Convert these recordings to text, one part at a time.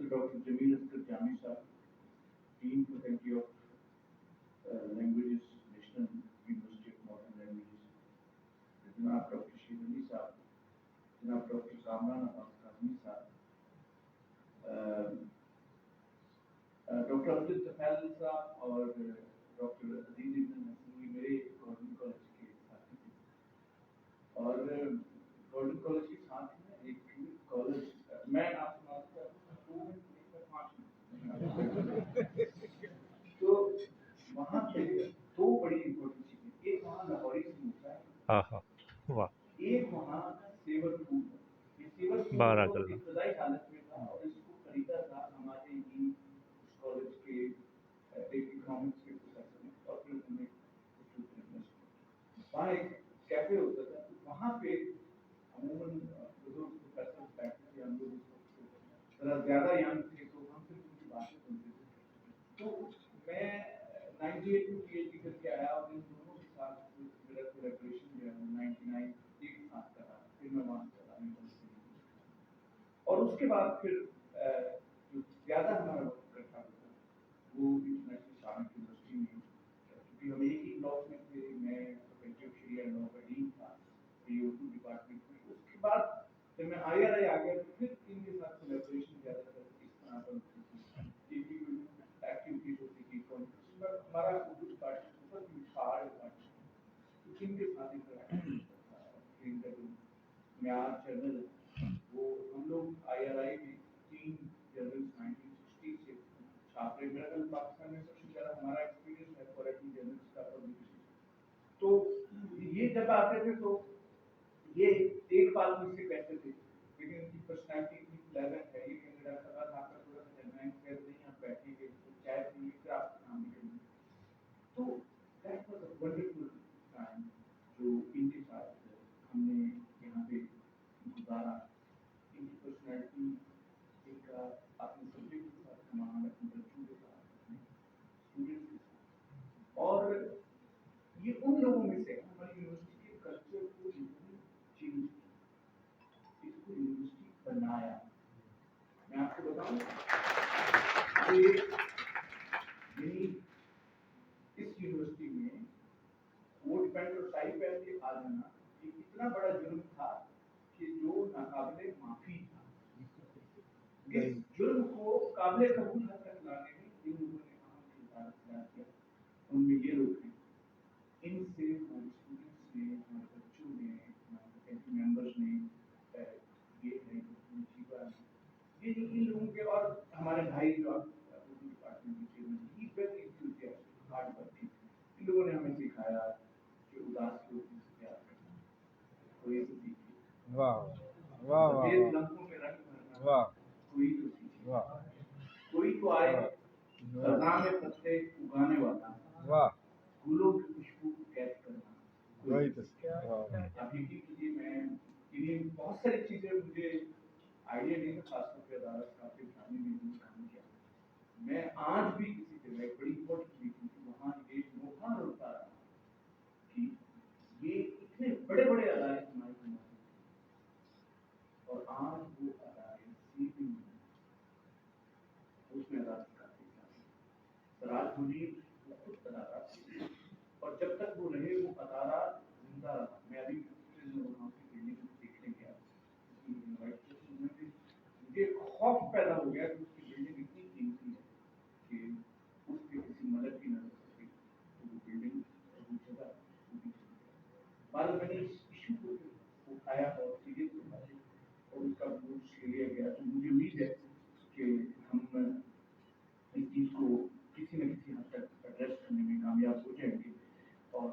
Dr. Jamil Asghar Jami Sahab, Dean Faculty of Languages, National University of Modern Languages, जनाब doctor शेर अली साहब, जनाब doctor Kamran Abbas Kazmi साहब, doctor Abdul Tufail साहब और डॉक्टर अजीज इब्न नसीमी मेरे गवर्नमेंट कॉलेज के साथी थे। और गवर्नमेंट कॉलेज के साथ में एक कॉलेज, मैं आपको मानता हूँ 2 मिनट 5 मिनट तो वहाँ पे 2 बड़ी इम्पोर्टेंट चीजें, एक वहाँ लाहौरी समोसा है, वाह, एक वहाँ सेवर फूड। ये सेवर फूड बारह तो कल्ला इब्तदाई हालत में था और इसको खरीदा था हमारे ही उस कॉलेज के एक इकोनॉमिक्स के प्रोफेसर ने और फिर उन्होंने उसको इन्वेस्ट किया। वहाँ एक कैफे होता था, वहाँ पे अमूमन बुजुर्ग प्रोफेसर बैठते थे, हम लोग जरा ज्यादा यंग थे तो हम सिर्फ उनकी बातें सुनते थे। तो मैं 98 में पीएचडी करके आया और इन दोनों के साथ मेरा कोलैबोरेशन जो है 99 एक साथ का रहा, फिर मैं वहाँ चला और उसके बाद फिर जो ज्यादा हमारा वक्त इकट्ठा हुआ वो इंटरनेशनल इस्लामिक यूनिवर्सिटी में, क्योंकि हम एक ही ब्लॉक में थे, मैं फैकल्टी ऑफ शरिया लॉ का डीन था उर्दू डिपार्टमेंट में। उसके बाद जब मैं IRI आ गया तो फिर इनके साथ कोलैबोरेशन ज्यादातर इस तरह पर एक्टिविटीज होती थी। हमारा उर्दू डिपार्टमेंट बहुत ही विशाल डिपार्टमेंट, तो इनके साथ इंटरेक्शन होता था। म्यार जर्नल वो हम लोग IRI में 3 जर्नल्स 1960 से छाप रहे। मेरा ख्याल पाकिस्तान में सबसे ज्यादा हमारा एक्सपीरियंस है फॉरेन जर्नल्स का पब्लिकेशन। तो ये जब आते थे तो ये एक बात मुझसे कहते थे, लेकिन उनकी पर्सनैलिटी इतनी प्लेजेंट है, ये कहने डॉक्टर साहब आपका थोड़ा सा जर्नल कर दें, आप बैठिए तो चाय पीजिए फिर आपका काम करेंगे। तो that was a wonderful time जो इनके साथ हमने यहाँ पे गुजारा। इनकी पर्सनैलिटी, इनका अपने सब्जेक्ट के साथ कमाल, अपने बच्चों के साथ, अपने स्टूडेंट्स के साथ, और ये उन लोगों में से हमारी यूनिवर्सिटी के कल्चर को जिन्होंने चेंज किया, इसको यूनिवर्सिटी बनाया। मैं आपको बताऊं कि इस यूनिवर्सिटी में कोट पैंट और टाई पहन के आ जाना ये इतना बड़ा जुर्म था कि जो नाकाबिले माफी था। इस जुर्म को काबिले कबूल हद तक लाने में इन लोगों ने अहम किरदार अदा किया। उनमें ये लोग हैं, इनसे हमारे स्टूडेंट्स ने, हमारे बच्चों ने, हमारे फैकल्टी मेंबर्स ने, ये है मुजीबा ने, ये इन लोगों के, और हमारे भाई जो उर्दू डिपार्टमेंट के चेयरमैन, ही वेरी एंथुसियास्टिक हार्ड वर्किंग। इन लोगों ने हमें सिखाया कि उदास लोगों से प्यार करना, कोई तो सीखे, वाह वाह सफेद वाह लम्हों में रंग भरना, वाह कोई तो सीखे, वाह कोई तो आए खज़ां में पत्ते उगाने वाला, वाह, फूलों की खुशबू कैद करना, वही तो अभी के लिए मैं इन्हें बहुत सारी चीजें मुझे आइडिया नहीं था, खासतौर पे अदालत काफी ठाने में भी काम किया। मैं आज भी किसी जगह एक बड़ी इम्पोर्टेंट मीटिंग थी, वहाँ एक मौका होता रहा कि ये इतने बड़े बड़े अदालत हमारे समाज में, और आज वो अदालत सीधी उसमें अदालत काफी सराज मुनीर खुद अदालत, और जब तक वो रहे वो अदारा जिंदा रहा। मैं अभी वहाँ की बिल्डिंग देखने गया, मुझे खौफ पैदा हो गया कि उसकी बिल्डिंग इतनी कीमती है कि उस पर किसी मदद की न हो सकती, तो वो बिल्डिंग वो जगह बाद मैंने इस इशू को उठाया और सीरियस उठाया और उसका नोट लिया गया। तो मुझे उम्मीद है कि हम इस चीज को किसी न किसी हद तक एड्रेस करने में कामयाब हो जाएंगे और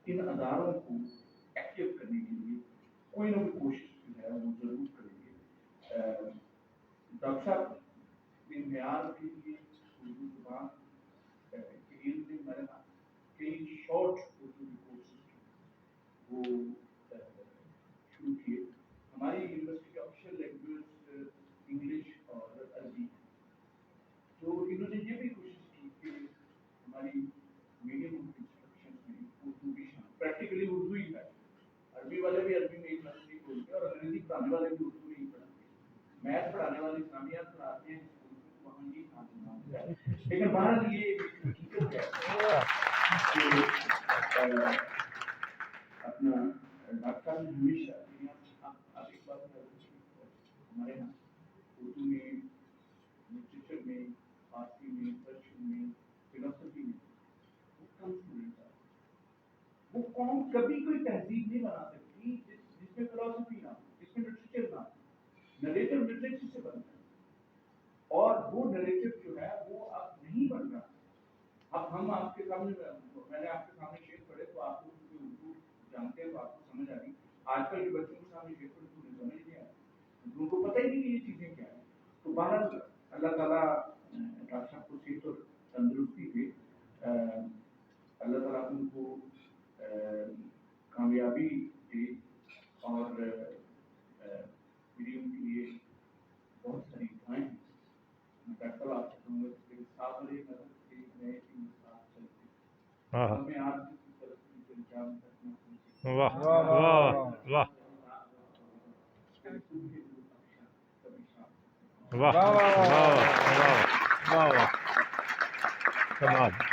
इन अदारों को एक्टिव करने के लिए कोई ना कोई कोशिश जो है वो जरूर करेंगे। डॉक्टर साहब म्यार के लिए उर्दू जुबान के इल्म में मैंने कई शॉर्ट उर्दू के कोर्सेज वो शुरू किए। हमारी यूनिवर्सिटी की ऑफिशियल लैंग्वेज इंग्लिश और अरबी, तो इन्होंने ये भी कोशिश की कि हमारी मीडियम ऑफ इंस्ट्रक्शन में उर्दू भी प्रैक्टिकली उर्दू ही है, अरबी वाले भी अरबी में ही नहीं बोलते और अंग्रेजी पढ़ाने वाले भी उर्दू में ही पढ़ाते हैं, मैथ पढ़ाने वाले इस्लामियात पढ़ाते हैं, لیکن بہرحال یہ حقیقت ہے کہ اپنا ڈاکٹر صاحب نے ہمیشہ آپ ایک بات ہمارے یہاں اردو میں لٹریچر میں فارسی میں پرشین میں فلاسفی میں وہ کم اسٹوڈنٹ آتے وہ قوم کبھی کوئی تہذیب نہیں بنا سکتی جس میں فلاسفی نہ ہو جس میں لٹریچر نہ ہو نریٹر لٹریچر سے بنتا ہے اور وہ نریٹر جو ہے وہ اب نہیں بن رہا اب ہم آپ کے سامنے میں نے آپ کے سامنے شعر پڑھے تو آپ کو اردو جانتے ہیں تو آپ کو سمجھ آ رہی آج کل کے بچوں کے سامنے شعر پڑھے تو انہیں سمجھ نہیں آ رہی ان کو پتہ ہی نہیں کہ یہ چیزیں کیا ہیں تو بہرحال اللہ تعالیٰ ڈاکٹر صاحب کو صحت اور تندرستی دے اللہ تعالیٰ ان کو کامیابی دے اور میری ان کے لیے بہت ساری دعائیں ہیں میں ڈاکٹر صاحب آپ سے کہوں گا کہ ساتھ رہے مدد سے نئے دن ساتھ چلتے ہمیں آپ کی طرف سے انتظام کرنا واہ واہ واہ واہ واہ واہ واہ واہ